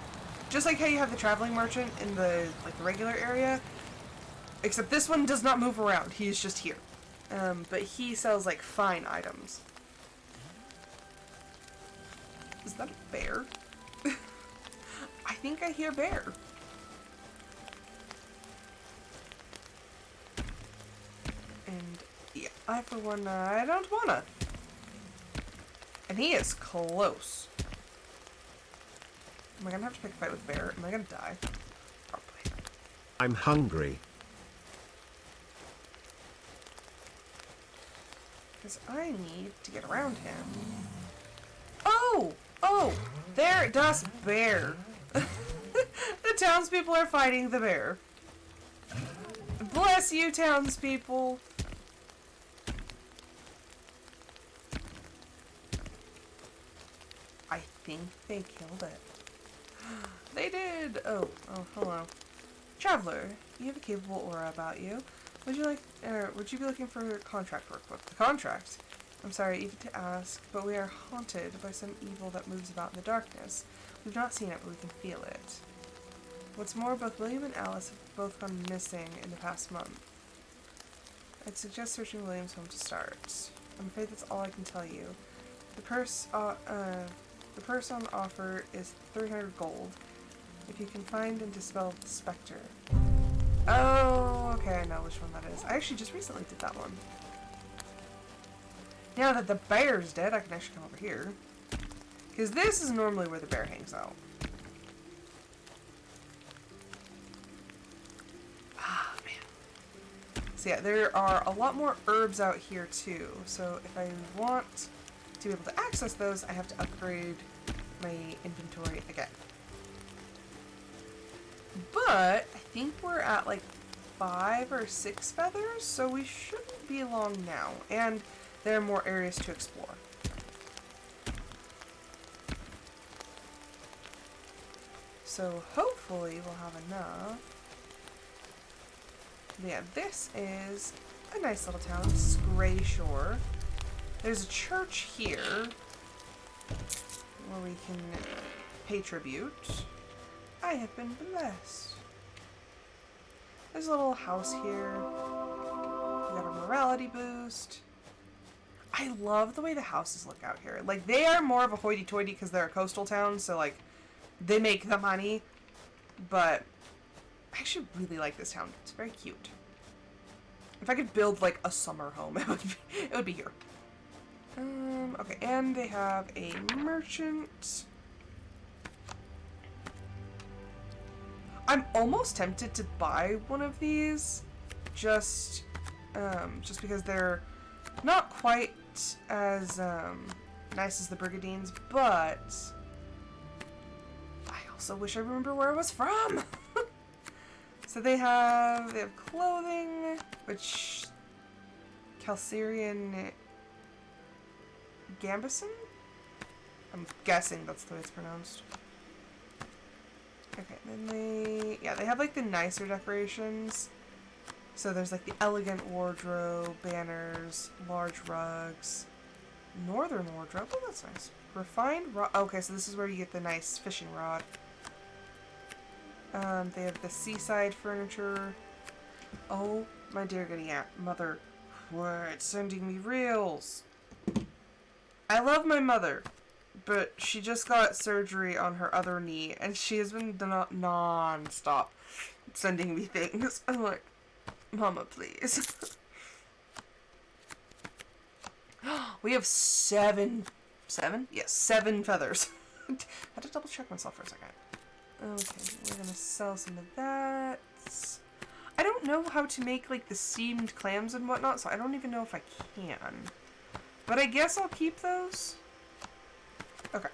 A: Just like how you have the traveling merchant in the regular area, except this one does not move around. He is just here. But he sells like fine items. Is that a bear? I think I hear bear. And yeah, I for one, I don't wanna. And he is close. Am I gonna have to pick a fight with bear? Am I gonna die? Probably.
B: I'm hungry.
A: Because I need to get around him. Oh! Oh! There, das bear. The townspeople are fighting the bear. Bless you, townspeople. I think they killed it. They did! Oh, hello. Traveler, you have a capable aura about you. Would you be looking for contract work? What, the contract? I'm sorry even to ask, but we are haunted by some evil that moves about in the darkness. We've not seen it, but we can feel it. What's more, both William and Alice have both gone missing in the past month. I'd suggest searching William's home to start. I'm afraid that's all I can tell you. The purse on offer is 300 gold. If you can find and dispel the specter. Oh, okay, I know which one that is. I actually just recently did that one. Now that the bear's dead, I can actually come over here. Because this is normally where the bear hangs out. Ah, man. So yeah, there are a lot more herbs out here too. So if I want to be able to access those, I have to upgrade my inventory again. But I think we're at like 5 or 6 feathers, so we shouldn't be long now. And there are more areas to explore. So hopefully we'll have enough to Yeah, this is a nice little town. This is Gray Shore. There's a church here where we can pay tribute. I have been blessed. There's a little house here. We got a morality boost. I love the way the houses look out here. Like, they are more of a hoity-toity because they're a coastal town, so, like, they make the money. But I actually really like this town. It's very cute. If I could build, like, a summer home, it would be here. Okay, and they have a merchant. I'm almost tempted to buy one of these, just because they're not quite as nice as the Brigadines, but I also wish I remember where I was from. So they have clothing, which Calcerian Gambison? I'm guessing that's the way it's pronounced. Okay, then they have like the nicer decorations. So there's like the elegant wardrobe, banners, large rugs, northern wardrobe. Oh, that's nice. Refined rod. Okay, so this is where you get the nice fishing rod. They have the seaside furniture. Oh, my dear goody aunt, mother, it's sending me reels. I love my mother, but she just got surgery on her other knee, and she has been non-stop sending me things. I'm like, Mama, please. We have seven? Yes, 7 feathers. I had to double check myself for a second. Okay, we're gonna sell some of that. I don't know how to make like the steamed clams and whatnot, so I don't even know if I can. But I guess I'll keep those. Okay.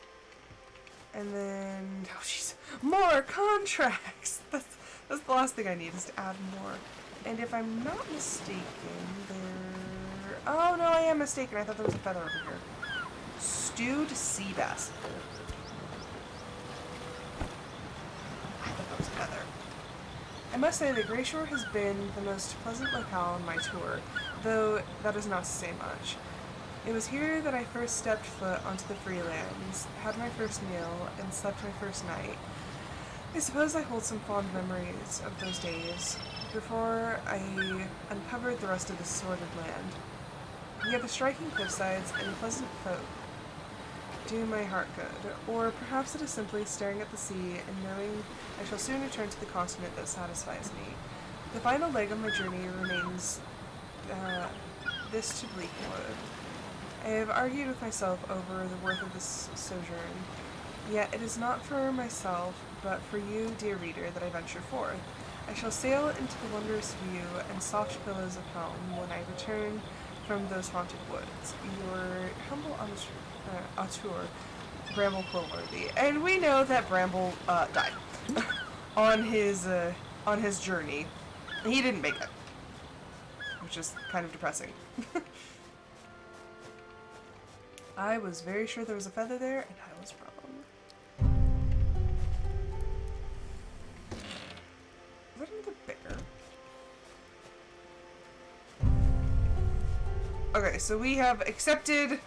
A: And then, oh jeez, more contracts! That's the last thing I need, is to add more. And if I'm not mistaken, oh no, I am mistaken. I thought there was a feather over here. Stewed sea bass. I thought that was a feather. I must say that Gray Shore has been the most pleasant locale on my tour, though that is not to say much. It was here that I first stepped foot onto the Freelands, had my first meal, and slept my first night. I suppose I hold some fond memories of those days, before I uncovered the rest of this sordid land. Yet the striking cliffsides and pleasant folk do my heart good, or perhaps it is simply staring at the sea and knowing I shall soon return to the continent that satisfies me. The final leg of my journey remains this to Bleakwood. I have argued with myself over the worth of this sojourn, yet it is not for myself, but for you, dear reader, that I venture forth. I shall sail into the wondrous view and soft billows of home when I return from those haunted woods. Your humble auteur, Bramble Quillworthy. And we know that Bramble died on his journey. He didn't make it, which is kind of depressing. I was very sure there was a feather there, and I was wrong. Is that another bear? Okay, so we have accepted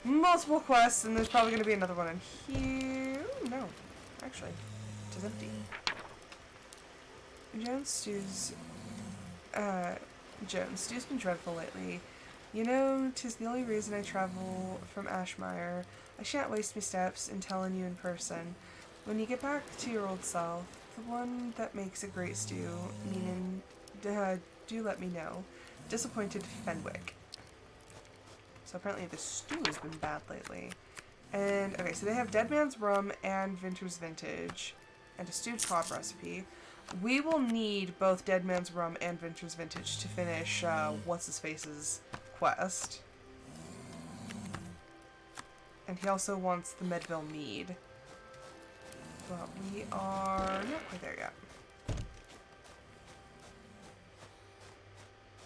A: multiple quests, and there's probably going to be another one in here. Ooh, no, actually, it is empty. Jones Stew's been dreadful lately. You know, 'tis the only reason I travel from Ashmire. I shan't waste me steps in telling you in person. When you get back to your old self, the one that makes a great stew, meaning, do let me know. Disappointed Fenwick. So apparently the stew has been bad lately. And, okay, so they have Dead Man's Rum and Vinter's Vintage, and a stewed cod recipe. We will need both Dead Man's Rum and Vinter's Vintage to finish, What's-His-Face's quest. And he also wants the Medville Mead. But we are not quite there yet.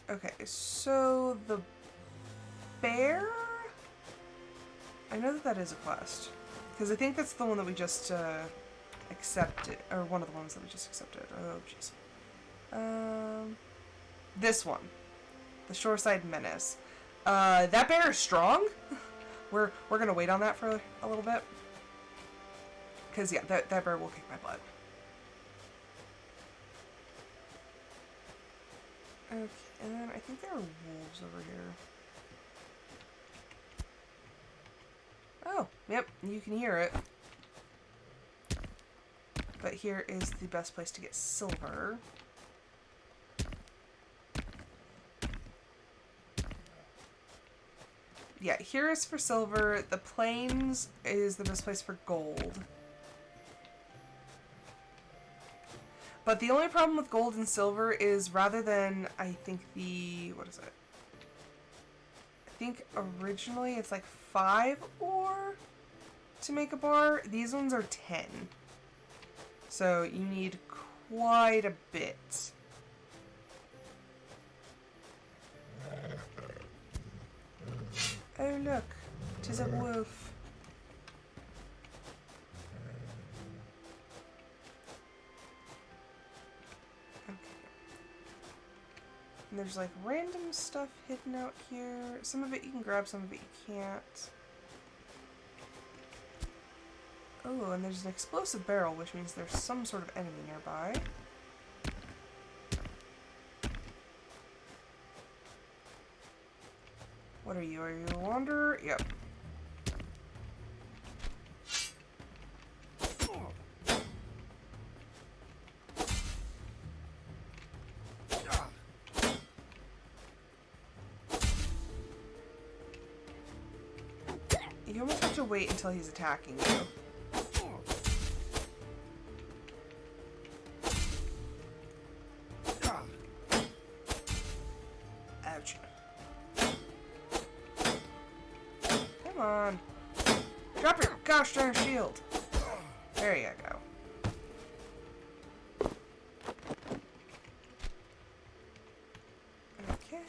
A: Okay, so the bear? I know that is a quest. Because I think that's the one that we just accepted. Or one of the ones that we just accepted. Oh, jeez. This one. The Shoreside Menace. That bear is strong. We're gonna wait on that for a little bit. Because, yeah, that bear will kick my butt. Okay, and then I think there are wolves over here. Oh, yep, you can hear it. But here is the best place to get silver. Yeah, here is for silver. The plains is the best place for gold. But the only problem with gold and silver is rather than, I think what is it? I think originally it's like 5 ore to make a bar. These ones are 10. So you need quite a bit. Oh look, 'tis a wolf. Okay. And there's like random stuff hidden out here. Some of it you can grab, some of it you can't. Oh, and there's an explosive barrel, which means there's some sort of enemy nearby. What are you? Are you a wanderer? Yep. You almost have to wait until he's attacking you. Ouch. Come on. Drop your gosh darn shield. There you go. Okay.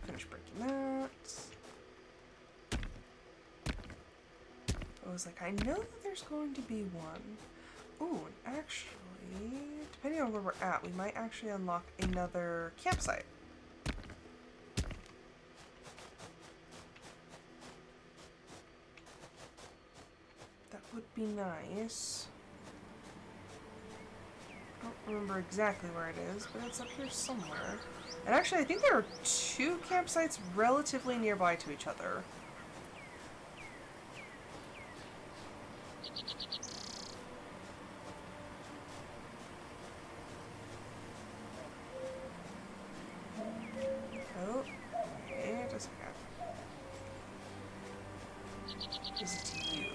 A: Finish breaking that. I was like, I know that there's going to be one. Ooh, and actually, depending on where we're at, we might actually unlock another campsite. That would be nice. I don't remember exactly where it is, but it's up here somewhere. And actually, I think there are 2 campsites relatively nearby to each other. Oh, wait a second. Is it you?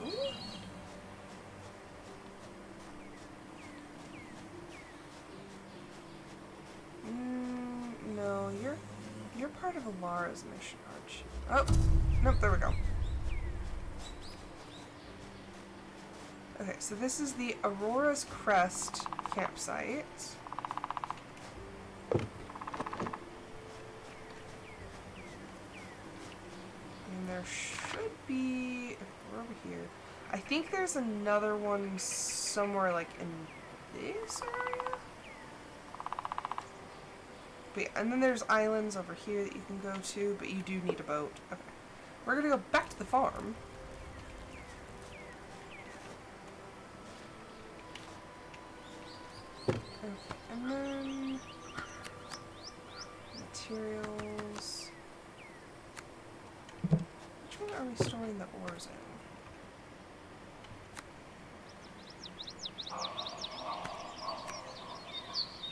A: No, you're part of Alara's mission, aren't you? Oh, nope, there we go. Okay, so this is the Aurora's Crest campsite. And there should be, if we're over here, I think there's another one somewhere like in this area? But yeah, and then there's islands over here that you can go to, but you do need a boat. Okay. We're gonna go back to the farm. Okay, and then materials. Which one are we storing the ores in?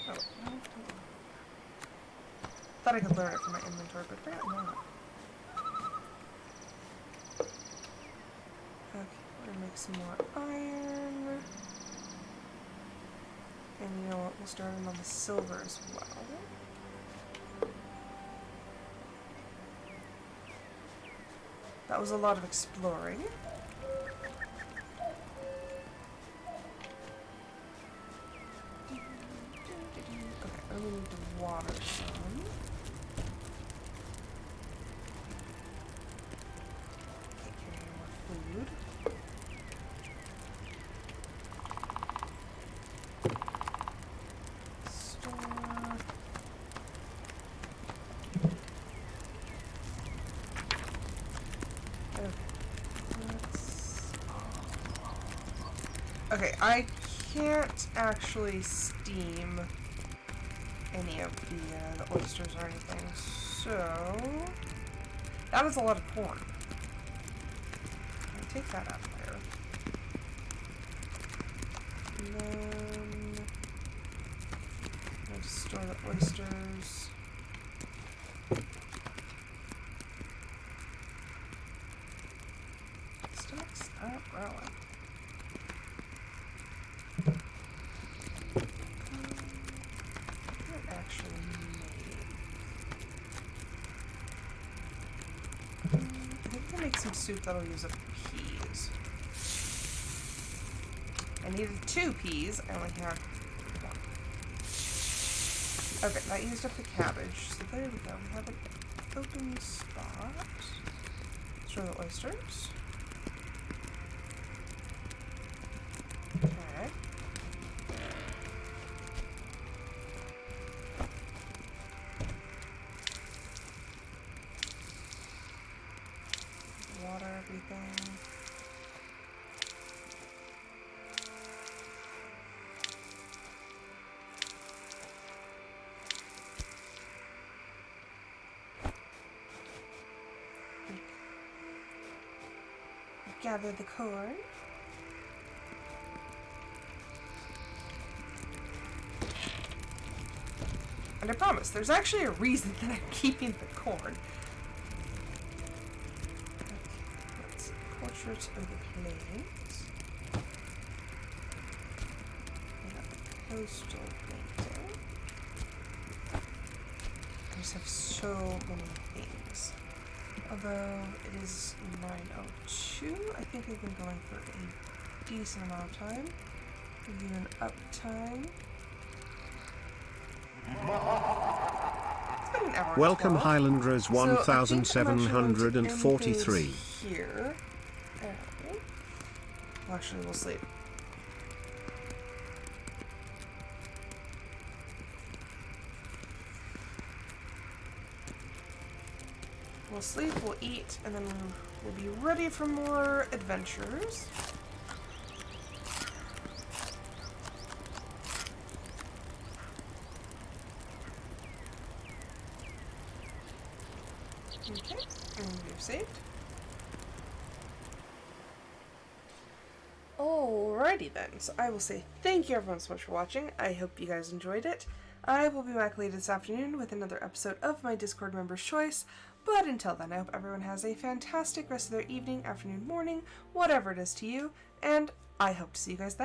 A: Oh, no, don't. Thought I could learn it from my inventory, but apparently not. Okay, we're gonna make some more iron. And you know what, we'll start in on the silver as well. That was a lot of exploring. Okay, I'm gonna need to water some. Take care of more food. Okay, I can't actually steam any of the oysters or anything, so that is a lot of corn. I'll take that out of there. And then I'll just store the oysters. Stomach's not growing. What actually made? I think I can make some soup that'll use up peas. I needed 2 peas. I only had 1. Okay, that used up the cabbage. So there we go. We have an open spot. Throw the oysters. Okay. Water everything. Gather the corn. And I promise, there's actually a reason that I'm keeping the corn. Okay, let's see. Portrait of the plate. We got the coastal painting. I just have so many things. Although it is 9:02, I think we've been going for a decent amount of time. Give you an uptime. It's been an hour.
B: Welcome
A: 12.
B: Highlanders
A: So I think I'm actually going to
B: 1743.
A: end things here. Well, actually, we'll sleep. We'll sleep, we'll eat, and then we'll be ready for more adventures. Okay, and we're saved. Alrighty then, so I will say thank you everyone so much for watching. I hope you guys enjoyed it. I will be back later this afternoon with another episode of my Discord Member's Choice, but until then, I hope everyone has a fantastic rest of their evening, afternoon, morning, whatever it is to you, and I hope to see you guys then.